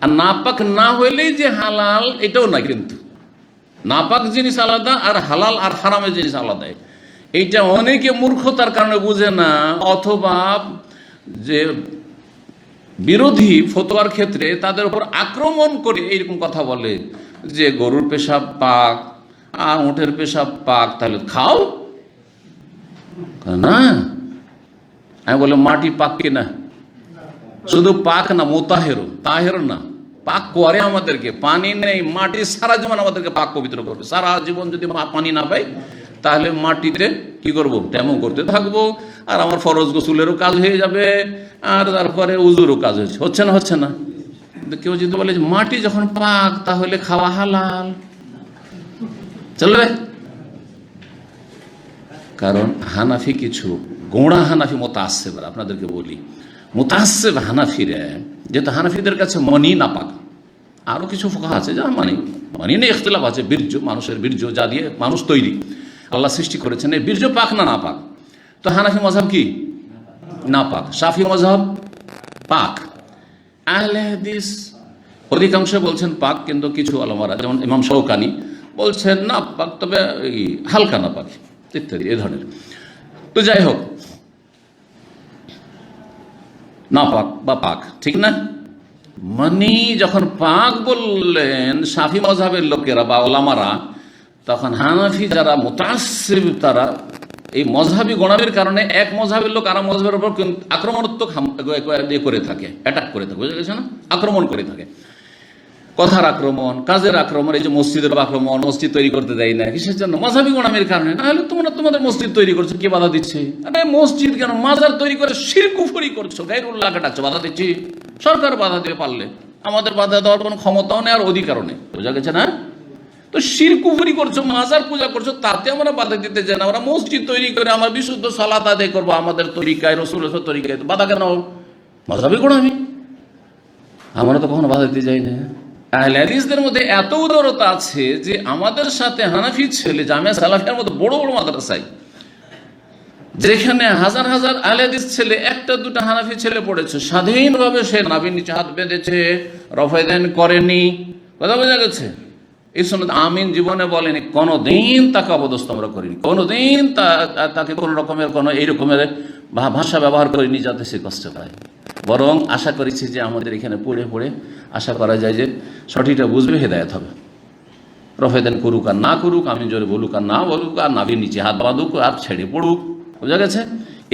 আর নাপাক না হইলেই যে হালাল এটাও না, কিন্তু নাপাক জিনিস আলাদা আর হালাল আর হারামের জিনিস আলাদা। এইটা অনেকে মূর্খতার কারণে বুঝে না, অথবা যে বিরোধী ফতোয়ার ক্ষেত্রে তাদের উপর আক্রমণ করে এইরকম কথা বলে যে গরুর পেশাব পাক আর উটের পেশাব পাক, তাহলে খাও না। আমি বলে মাটি পাক কিনা, শুধু পাক না, মোতাহেরও, তাহের না, পাক করে আমাদেরকে। পানি নেই, মাটি সারা জীবন আমাদেরকে পাক পবিত্র করবে। সারা জীবন যদি পানি না পাই তাহলে মাটিতে কি করব, তেমন করতে থাকবো, আর আমার ফরজ গোসুলেরও কাজ হয়ে যাবে, আর তারপরে উজুরও কাজ হচ্ছে না, হচ্ছে না। কেউ যদি বলে মাটি যখন পাক তাহলে খাওয়া হালাল, চলবে? কারণ হানাফি কিছু গোঁড়া হানাফি মোতাসেবরা, আপনাদেরকে বলি, মোতাসেব হানাফিরা, যেহেতু হানাফিদের কাছে মনি নাপাক, আরও কিছু ফোকা আছে যা মানি নেই, ইখতিলাফ আছে। বীর্য, মানুষের বীর্য যা দিয়ে মানুষ তৈরি, আল্লাহ সৃষ্টি করেছেন, এই বীর্য পাক না নাপাক? তো হানাফি মজহাব কি নাপাক, শাফি মজহাব পাক, আহলে হাদিস অধিকাংশ বলছেন পাক, কিন্তু কিছু আলেমরা যেমন ইমাম শৌকানি বলছেন না পাক, তবে হালকা না পাক ইত্যাদি এ ধরনের। তো যাই হোক, না পাক বা পাক, ঠিক না? মানি যখন পাক বললেন শাফি মজহাবের লোকেরা বা ওলামারা, তখন হানাফি যারা মুতাসসিব তারা এই মজহাবি গোনামের কারণে এক মজহাবের লোক আর মজহাবের উপর আক্রমণাত্মক করে থাকে, অ্যাটাক করে থাকে, বুঝা গেছে না? আক্রমণ করে থাকে, কথার আক্রমণ, কাজের আক্রমণ। এই যে মসজিদের আক্রমণ, মসজিদ তৈরি করতে দেয় না, কিসের জন্য? মজহাবি গোনামের কারণে। না হলে তোমরা তোমাদের মসজিদ তৈরি করছো, কে বাধা দিচ্ছে? আরে মসজিদ কেন, মাজার তৈরি করে শিরক কুফরি করছো, গায়রুল্লাহকে ডাকছো, বাধা দিচ্ছি? সরকার বাধা দিয়ে পারলে, আমাদের বাধা দেওয়ার কোনো ক্ষমতাও নেই আর অধিকারও নেই, বোঝা গেছে না? তো শিরক কুফরি করছো, মাজার পূজা করছো, তাতে আমরা বাধা দিতে চাই না। আমরা মসজিদ তৈরি করে আমরা বিশুদ্ধ সালাত আদায় করবো আমাদের তরিকায়, রাসূলের তরিকায়, তো বাধা কেন? মজহাবি গোনামি, আমরা তো কখনো বাধা দিতে যাই না। আহলে হাদিসদের মধ্যে এত উদারতা আছে যে আমাদের সাথে হানাফি ছেলে জামিয়া সালাফিয়ার মতো বড় বড় মাদ্রাসায়, যেখানে হাজার হাজার আহলে হাদিস ছেলে, একটা দুটা হানাফি ছেলে পড়েছে, স্বাধীনভাবে সে নাভির নিচে হাত বেঁধেছে, রফায়দান করেনি, কথা বোঝা গেছে? এই সুন্নাত আমিন জীবনে বলেনি, কোনোদিন তাকে অপদস্থ আমরা করিনি, কোনোদিন তাকে কোনো রকমের কোনো এই রকমের ভাষা ব্যবহার করিনি যাতে সে কষ্ট পায়। বরং আশা করেছি যে আমাদের এখানে পড়ে পড়ে আশা করা যায় যে সঠিকটা বুঝবে, হেদায়েত হবে। রফায়দান করুক আর না করুক, আমিন জোরে বলুক আর না বলুক, আর নাভির নিচে হাত বাঁধুক আর ছেড়ে পড়ুক, বোঝা গেছে?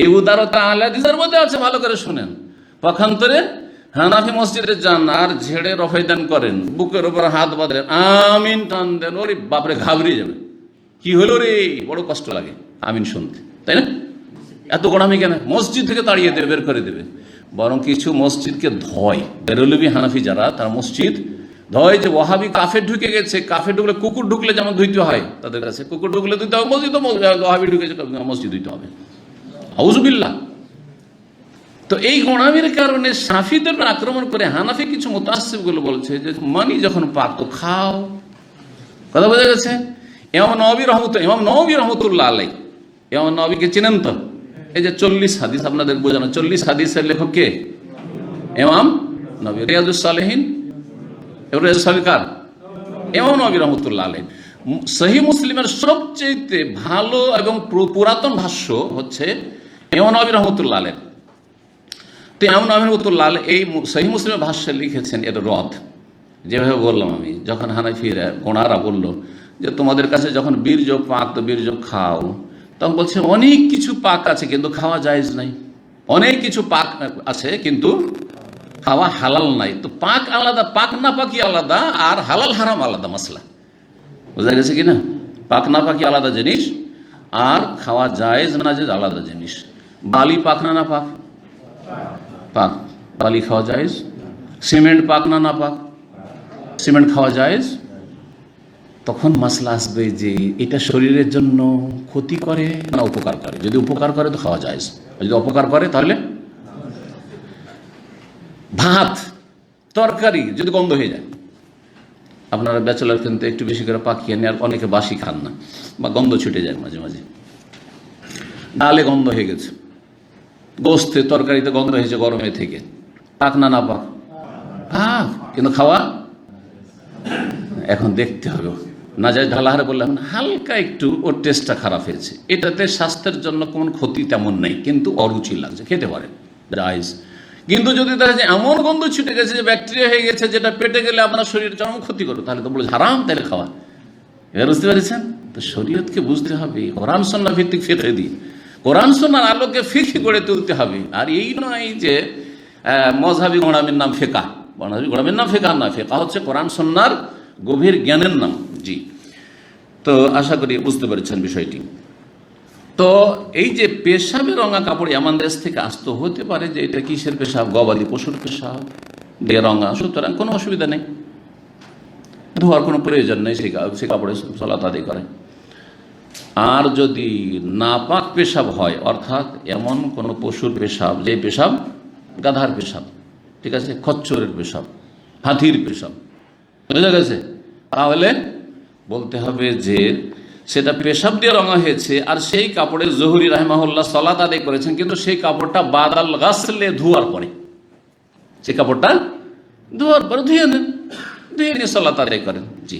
এই উদারতা আহলে হাদিসের মধ্যে আছে, ভালো করে শুনেন। পক্ষান্তরে হানাফি মসজিদে যান আর ঝেড়ে রফায়দান করেন, বুকের উপর হাত বাঁধেন, আমিন টান দেন, ওরে বাপরে ঘাবড়িয়ে যাবে, কি হলো রে, বড় কষ্ট লাগে আমিন শুনতে, তাই না? এত গোড়ামি কেন? মসজিদ থেকে তাড়িয়ে দেবে, বের করে দেবে। বরং কিছু মসজিদকে ধয়, বেরলবি হানাফি যারা, তারা মসজিদ ধয় যে ওয়াহাবি কাফের ঢুকে গেছে, কাফের ঢুকলে, কুকুর ঢুকলে যেমন ধুইতে হয় তাদের কাছে, কুকুর ঢুকলে ধুইতে হবে, মসজিদ ওয়াহাবি ঢুকেছে মসজিদ ধুইতে হবে, আউযুবিল্লাহ। তো এই গোনামির কারণে শাফিদের আক্রমণ করে হানাফি কিছু মুতাসসিবগুলো বলছে যে মানি যখন পাক তো খাও, কথা বোঝা গেছে? ইমাম নবী রহমতুল্লাহ আলাইহি, ইমাম নবীকে চিনেন তো? এই যে 40 হাদিস আপনাদের বোঝানো, 40 হাদিসের লেখক কে? ইমাম নবী। রিয়াজুস সালেহিন, রিয়াজুস সালেহিন কার? ইমাম নবী রহমতুল্লাহ আলাইহি। সহিহ মুসলিমের সবচেয়ে ভালো এবং পুরাতন ভাষ্য হচ্ছে ইমাম নবী রহমতুল্লাহ আলাইহি। তো ইমাম নবী রহমতুল্লাহ আলাইহি এই সহিহ মুসলিমের ভাষ্যে লিখেছেন এর রদ, যেভাবে বললাম আমি। যখন হানাফিরা গোনারা বলল যে তোমাদের কাছে যখন বীর্য পাক তো বীর্য খাও, তখন বলছে অনেক কিছু পাক আছে কিন্তু খাওয়া জায়েজ নাই, অনেক কিছু পাক আছে কিন্তু খাওয়া হালাল নাই। তো পাক আলাদা, পাক না পাকি আলাদা, আর হালাল হারাম আলাদা মাসলা, বোঝা গেছে কিনা? পাক না পাকি আলাদা জিনিস, আর খাওয়া জায়েজ না জায়েজ আলাদা জিনিস। বালি পাক না পাক? পাক, বালি খাওয়া জায়েজ। সিমেন্ট পাক না পাক? সিমেন্ট খাওয়া জায়েজ। তখন মাসলা আসবে যে এটা শরীরের জন্য ক্ষতি করে না উপকার করে। যদি উপকার করে তো খাওয়া জায়েজ, যদি অপকার করে তাহলে। ভাত তরকারি যদি গন্ধ হয়ে যায়, আপনারা ব্যাচেলার কিন্তু একটু বেশি করে পাকিয়ে নেন, আর অনেকে বাসি খান না বা গন্ধ ছুটে যায় মাঝে মাঝে, ডালে গন্ধ হয়ে গেছে, গোস্তে তরকারিতে গন্ধ হয়েছে গরমে থেকে, পাক না পাক? পাক। কিন্তু খাওয়া এখন দেখতে হবে। না যায় ঢালাহারে বললাম হালকা একটু ওর টেস্টটা খারাপ হয়েছে, এটাতে স্বাস্থ্যের জন্য কোনো ক্ষতি তেমন নেই, কিন্তু অরুচি লাগছে, খেতে পারেন, জায়েজ। কিন্তু যদি দেখা যায় এমন গন্ধ ছুটে গেছে যে ব্যাকটেরিয়া হয়ে গেছে, যেটা পেটে গেলে আপনার শরীরের চরম ক্ষতি করবে, তাহলে তো বলে হারাম, তাহলে খাওয়া। এবার বুঝতে পেরেছেন? তো শরীয়তকে বুঝতে হবে, কোরআন সুন্নাহ ভিত্তিক ফিকহ দিয়ে, কোরআন সুন্নাহর আলোকে ফিকহ গড়ে তুলতে হবে। আর এই নয় যে মযহাবী গোঁড়ামির নাম ফিকহ, মযহাবী গোঁড়ামির নাম ফিকহ না, ফিকহ হচ্ছে কোরআন সুন্নাহর গভীর জ্ঞানের নাম। জি, তো আশা করি বুঝতে পেরেছেন বিষয়টি। তো এই যে পেশাবে রঙা কাপড় এমন দেশ থেকে আসতে হতে পারে যে এটা কিসের পেশাব, গবাদি পশুর পেশাব দিয়ে রঙা, সুতরাং কোনো অসুবিধা নেই, ধোয়ার কোনো প্রয়োজন নেই, সেই কাপড়ে সালাত আদায় করে। আর যদি নাপাক পেশাব হয়, অর্থাৎ এমন কোনো পশুর পেশাব, যে পেশাব গাধার পেশাব, ঠিক আছে, খচ্চরের পেশাব, হাতির পেশাব, বুঝা গেছে, তাহলে বলতে হবে যে সেটা পেশাব দিয়ে রঙা হয়েছে, আর সেই কাপড়ে জহুরি রাহিমাহুল্লাহ সালাত আদায় করেছেন, কিন্তু সেই কাপড়টা বাদাল গাসলে, ধোয়ার পরে, সেই কাপড়টা ধোয়ার পরে ধুয়ে নেন, ধুয়ে নিয়ে সালাত আদায় করেন। জি।